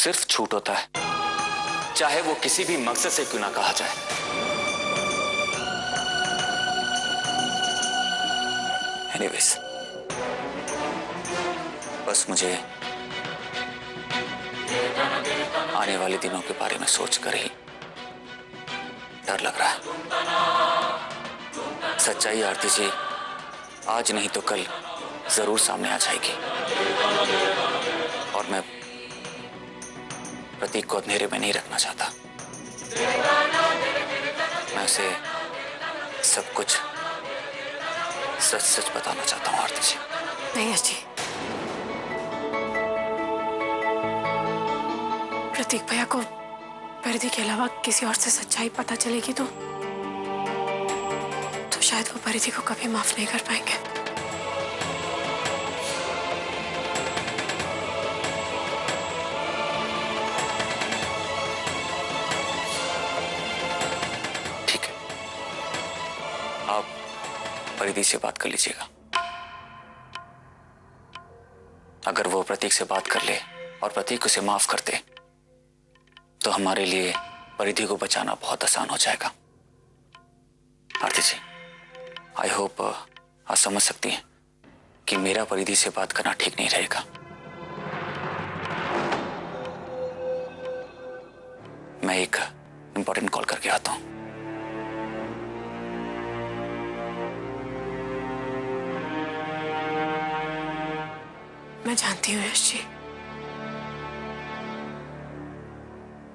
सिर्फ झूठ होता है, चाहे वो किसी भी मकसद से क्यों ना कहा जाए। एनीवेज, बस मुझे आने वाले दिनों के बारे में सोचकर ही डर लग रहा है। सच्चाई आरती जी आज नहीं तो कल जरूर सामने आ जाएगी और मैं प्रतीक को अंधेरे में नहीं रखना चाहता। मैं उसे सब कुछ सच सच बताना चाहता हूँ आरती जी। नहीं यश जी, प्रतीक भैया को परिधि के अलावा किसी और से सच्चाई पता चलेगी तो शायद वो परिधि को कभी माफ नहीं कर पाएंगे। ठीक है, आप परिधि से बात कर लीजिएगा। अगर वो प्रतीक से बात कर ले और प्रतीक उसे माफ कर दे तो हमारे लिए परिधि को बचाना बहुत आसान हो जाएगा। आरती जी, आई होप आप समझ सकती हैं कि मेरा परिधि से बात करना ठीक नहीं रहेगा। मैं एक इंपॉर्टेंट कॉल करके आता हूं। मैं जानती हूँ यश जी,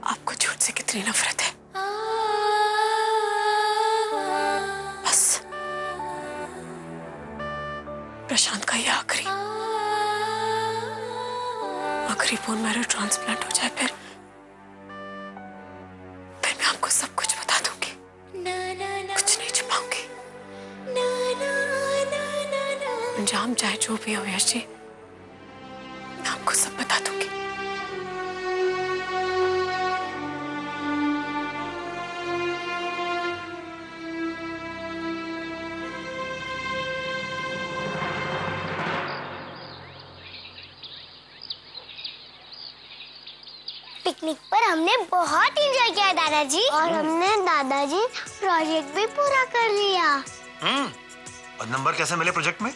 आपको झूठ से कितनी नफरत है। बस प्रशांत का ये आखिरी बोन मैरो ट्रांसप्लांट हो जाए, फिर मैं आपको सब कुछ बता दूंगी, कुछ नहीं छुपाऊंगी। अंजाम चाहे जो भी हो यश जी, मैं आपको सब बता दूंगी। पिकनिक पर हमने बहुत एंजॉय किया दादाजी, और हमने दादाजी प्रोजेक्ट भी पूरा कर लिया। और नंबर कैसे मिले प्रोजेक्ट में?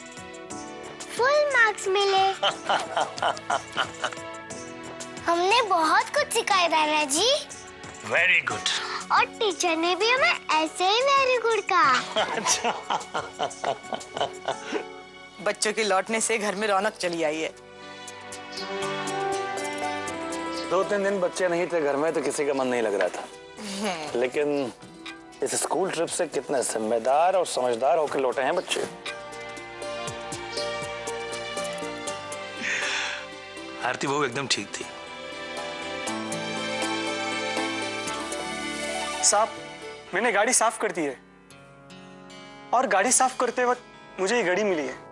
फुल मार्क्स मिले। हमने बहुत कुछ सिखाया दादाजी। Very good. और टीचर ने भी हमें ऐसे ही वेरी गुड कहा। बच्चों के लौटने से घर में रौनक चली आई है। 2-3 दिन बच्चे नहीं थे घर में तो किसी का मन नहीं लग रहा था, लेकिन इस स्कूल ट्रिप से कितने जिम्मेदार और समझदार होकर लौटे हैं बच्चे। आरती वो एकदम ठीक थी। साहब, मैंने गाड़ी साफ कर दी है और गाड़ी साफ करते वक्त मुझे ये घड़ी मिली है।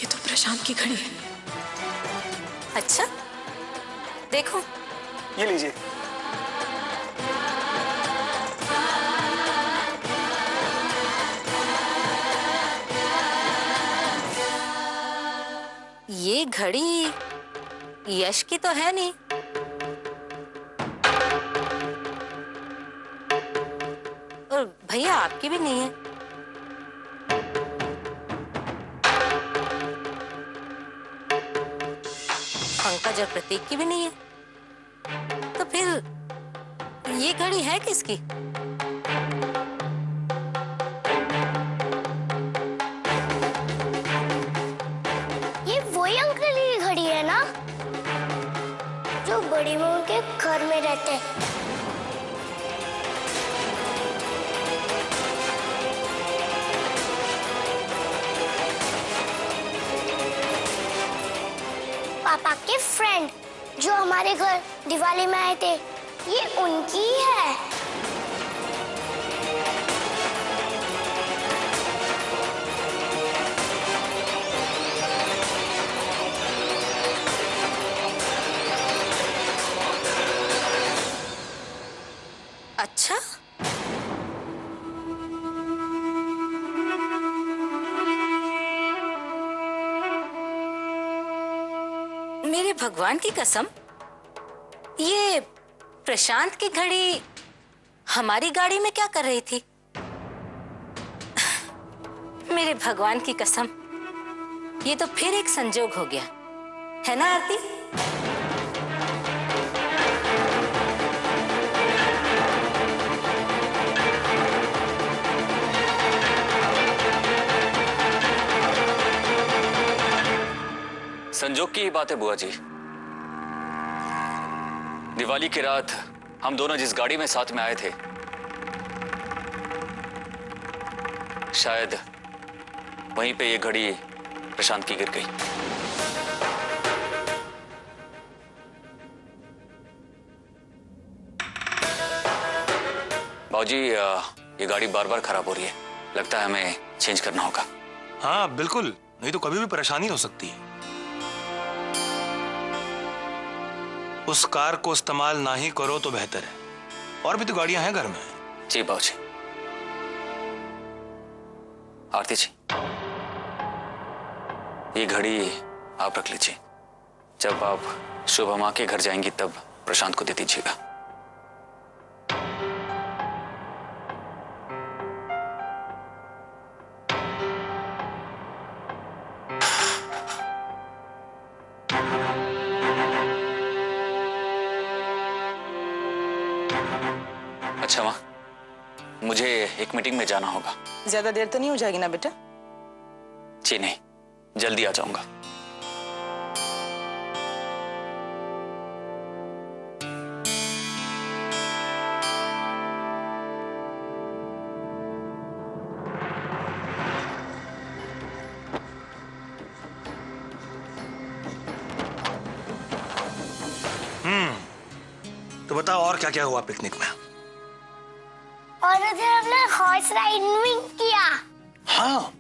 ये तो प्रशांत की घड़ी है। अच्छा, देखो। ये लीजिए। ये घड़ी यश की तो है नहीं। और भैया आपकी भी नहीं है। पंकज और प्रतीक की भी नहीं है। तो फिर ये घड़ी है किसकी? ये वही अंकल की घड़ी है ना, जो बड़ी मम्मी के घर में रहते हैं। पापा के फ्रेंड जो हमारे घर दिवाली में आए थे, ये उनकी है। अच्छा, मेरे भगवान की कसम, ये प्रशांत की घड़ी हमारी गाड़ी में क्या कर रही थी? मेरे भगवान की कसम, ये तो फिर एक संजोग हो गया, है ना आरती? संजोग की ही बात है बुआ जी। दिवाली की रात हम दोनों जिस गाड़ी में साथ में आए थे, शायद वहीं पे ये घड़ी प्रशांत की गिर गई। बाबूजी, ये गाड़ी बार बार खराब हो रही है, लगता है हमें चेंज करना होगा। हाँ बिल्कुल, नहीं तो कभी भी परेशानी हो सकती है। उस कार को इस्तेमाल ना ही करो तो बेहतर है, और भी तो गाड़ियां हैं घर में। जी बाबूजी। आरती जी, ये घड़ी आप रख लीजिए, जब आप शुभ माँ के घर जाएंगी तब प्रशांत को दे दीजिएगा। अच्छा माँ, मुझे एक मीटिंग में जाना होगा। ज्यादा देर तो नहीं हो जाएगी ना बेटा? जी नहीं, जल्दी आ जाऊंगा। तो बताओ और क्या क्या हुआ पिकनिक में? और उधर हमने हॉर्स राइडिंग भी किया। हाँ,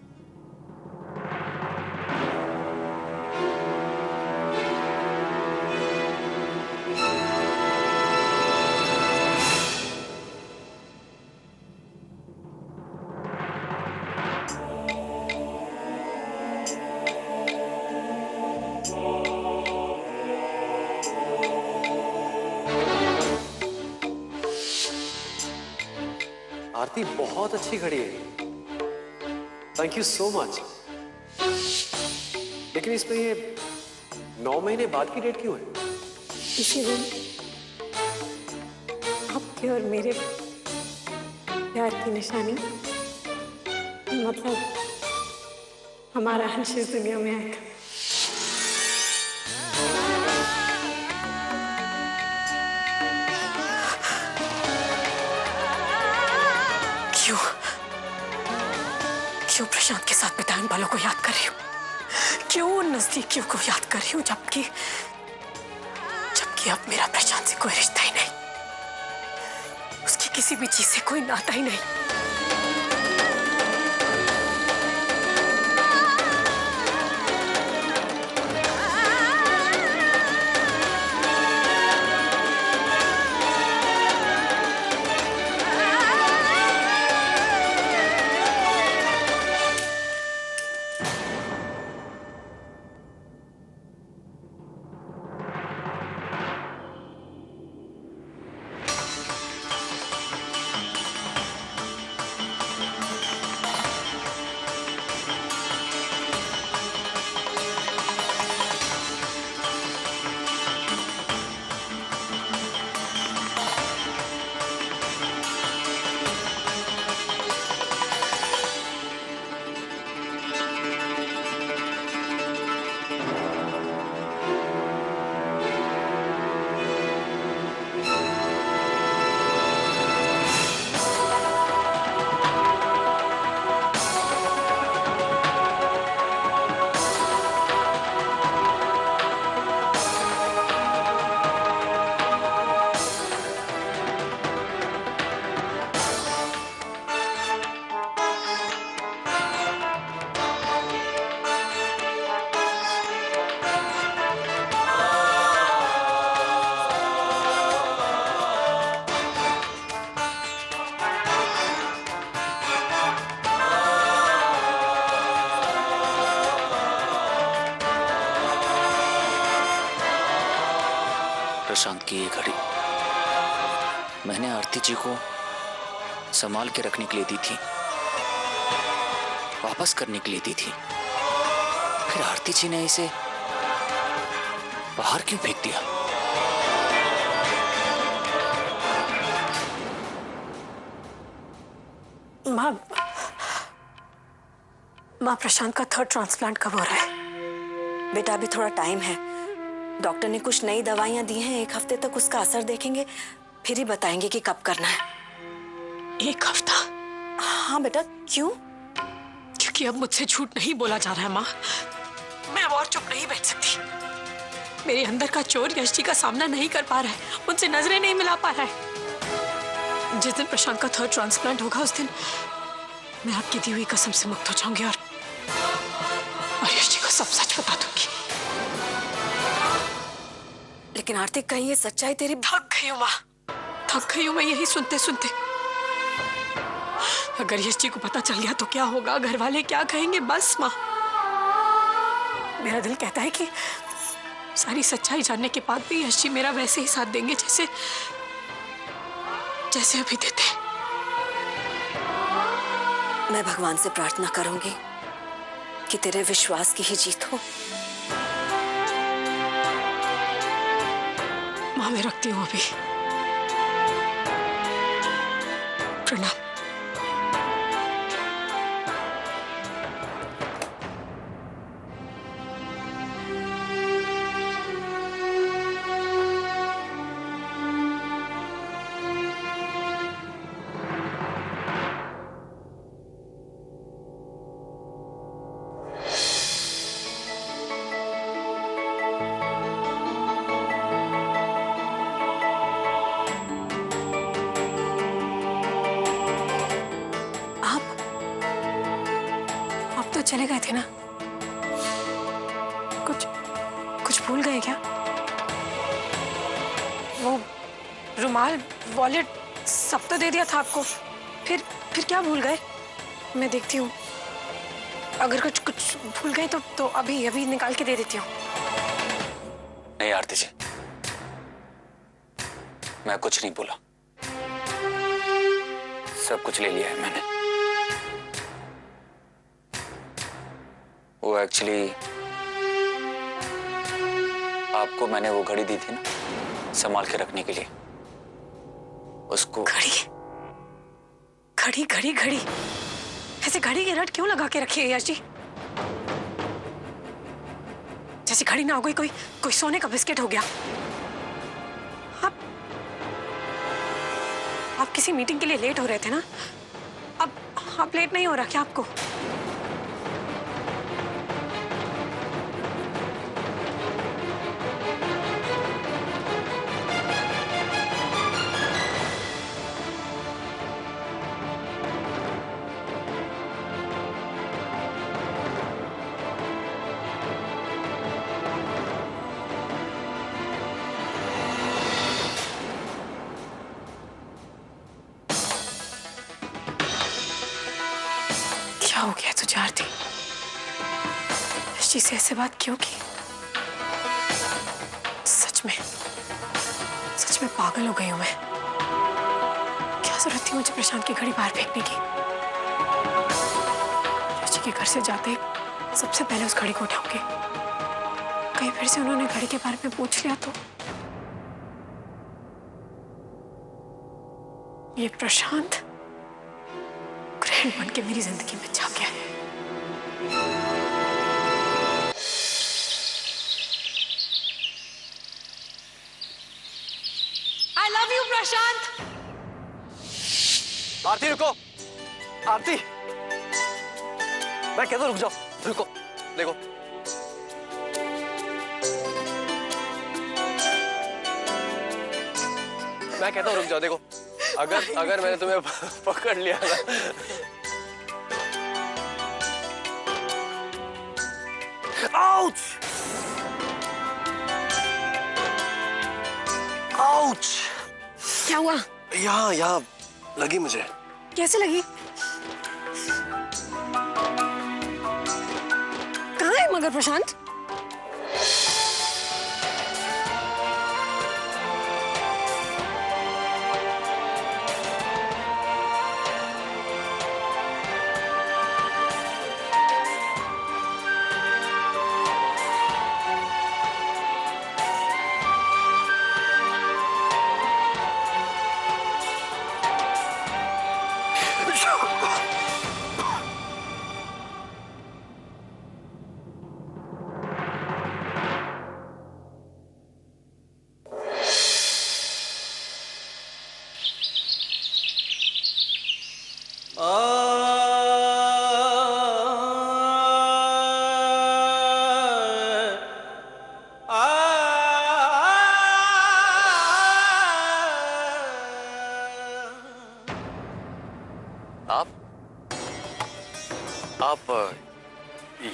आरती बहुत अच्छी घड़ी है, थैंक यू सो मच। लेकिन इसमें ये 9 महीने बाद की डेट क्यों है? इसी दिन आपके और मेरे प्यार की निशानी, मतलब हमारा अंश इस दुनिया में आएगा। क्यों प्रशांत के साथ बिताए उन पलों को याद कर रही हूँ? क्यों उन नजदीकियों को याद कर रही हूँ, जबकि अब मेरा प्रशांत से कोई रिश्ता ही नहीं, उसकी किसी भी चीज से कोई नाता ही नहीं। प्रशांत की ये घड़ी मैंने आरती जी को संभाल के रखने के लिए दी थी, वापस करने के लिए दी थी। फिर आरती जी ने इसे बाहर क्यों फेंक दिया? माँ प्रशांत का 3rd ट्रांसप्लांट कब हो रहा है? बेटा अभी थोड़ा टाइम है। डॉक्टर ने कुछ नई दवाइयां दी हैं, 1 हफ्ते तक उसका असर देखेंगे, फिर ही बताएंगे कि कब करना है। 1 हफ्ता? हाँ बेटा, क्यों? क्योंकि अब मुझसे झूठ नहीं बोला जा रहा है माँ। मैं अब और चुप नहीं बैठ सकती। मेरे अंदर का चोर यश जी का सामना नहीं कर पा रहा है, उनसे नजरें नहीं मिला पा रहा है। जिस दिन प्रशांत का 3rd ट्रांसप्लांट होगा उस दिन मैं आपकी दी हुई कसम से मुक्त हो जाऊंगी और यश जी को सब सच बता दूंगी। लेकिन आरती, कहीं ये सच्चाई तेरी... थक गई हूँ माँ, थक गई हूँ मैं यही सुनते सुनते। अगर यश जी को पता चल गया तो क्या होगा, घर वाले क्या कहेंगे? बस माँ, मेरा दिल कहता है कि सारी सच्चाई जानने के बाद भी यश जी मेरा वैसे ही साथ देंगे जैसे जैसे अभी देते। मैं भगवान से प्रार्थना करूंगी कि तेरे विश्वास की ही जीत हो। माँ मैं रखती हूँ अभी। प्रणाम। चले गए थे ना? कुछ भूल गए क्या? वो रुमाल, वॉलेट सब तो दे दिया था आपको, फिर क्या भूल गए? मैं देखती हूँ, अगर कुछ भूल गए तो अभी निकाल के दे देती हूँ। नहीं आरती जी, मैं कुछ नहीं भूला, सब कुछ ले लिया है मैंने। वो एक्चुअली आपको मैंने वो घड़ी दी थी ना संभाल के रखने के लिए, उसको। घड़ी ऐसे घड़ी की रट क्यों लगा के रखी है यश जी? जैसे घड़ी ना हो गई कोई सोने का बिस्किट हो गया। आप किसी मीटिंग के लिए लेट हो रहे थे ना? अब आप लेट नहीं हो रहा क्या आपको? क्या हो गया तुझे आरती? यश जी से ऐसे बात क्यों की? सच में पागल हो गई हूं मैं। क्या जरूरत थी मुझे प्रशांत की घड़ी बाहर फेंकने की? यश जी के घर से जाते सबसे पहले उस घड़ी को उठाऊंगी। कहीं फिर से उन्होंने घड़ी के बारे में पूछ लिया तो? ये प्रशांत ग्रहण बन के मेरी जिंदगी में छा गया है। I love you, प्रशांत। आरती रुको, आरती, मैं कहता हूं रुक जाओ, रुको, देखो। मैं कहता हूं रुक जाओ, देखो। अगर मैंने तुम्हें पकड़ लिया ना, आउच! आउच! क्या हुआ? यहाँ लगी मुझे। कैसे लगी? कहाँ है मगर प्रशांत? आप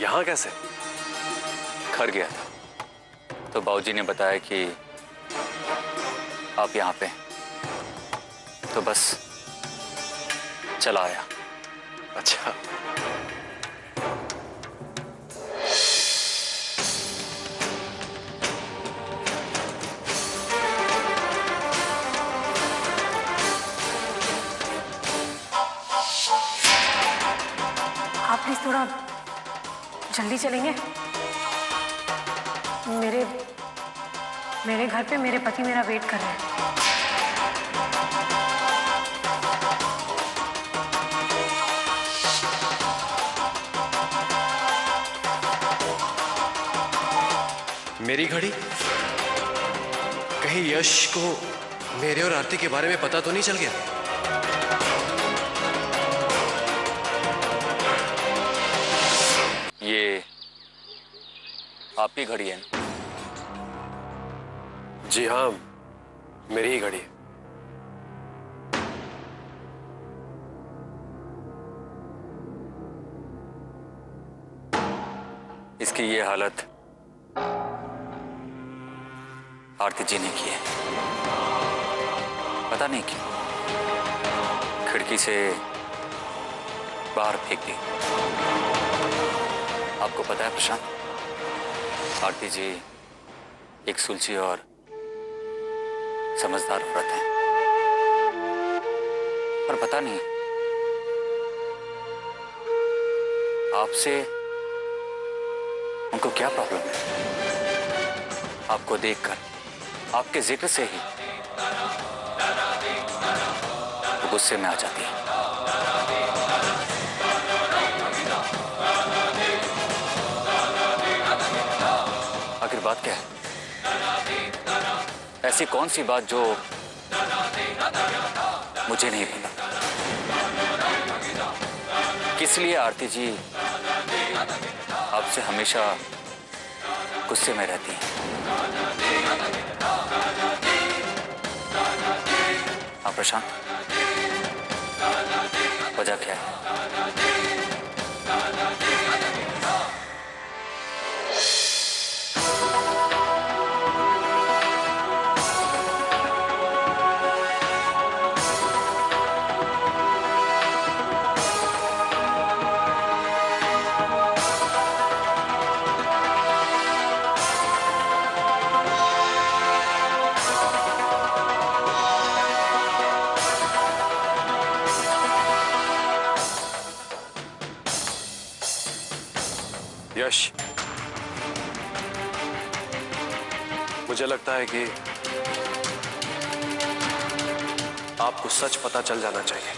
यहाँ कैसे? घर गया था तो बाबूजी ने बताया कि आप यहाँ पे हैं। तो बस चला आया। अच्छा, आप प्लीज थोड़ा जल्दी चलेंगे। मेरे घर पे मेरे पति मेरा वेट कर रहे हैं। मेरी घड़ी? कहीं यश को मेरे और आरती के बारे में पता तो नहीं चल गया? ये आपकी घड़ी है ना? जी हाँ, मेरी ही घड़ी है। इसकी ये हालत आरती जी ने की है। पता नहीं क्यों खिड़की से बाहर फेंक दी। आपको पता है प्रशांत, आरती जी एक सुलझी और समझदार औरत है, पर पता नहीं आपसे उनको क्या प्रॉब्लम है। आपको देखकर, आपके जिक्र से ही वो गुस्से में आ जाती है। आखिर बात क्या है? ऐसी कौन सी बात जो मुझे नहीं पता? किस लिए आरती जी आपसे हमेशा गुस्से में रहती हैं? हाँ प्रशांत, वजह क्या है? यश, मुझे लगता है कि आपको सच पता चल जाना चाहिए।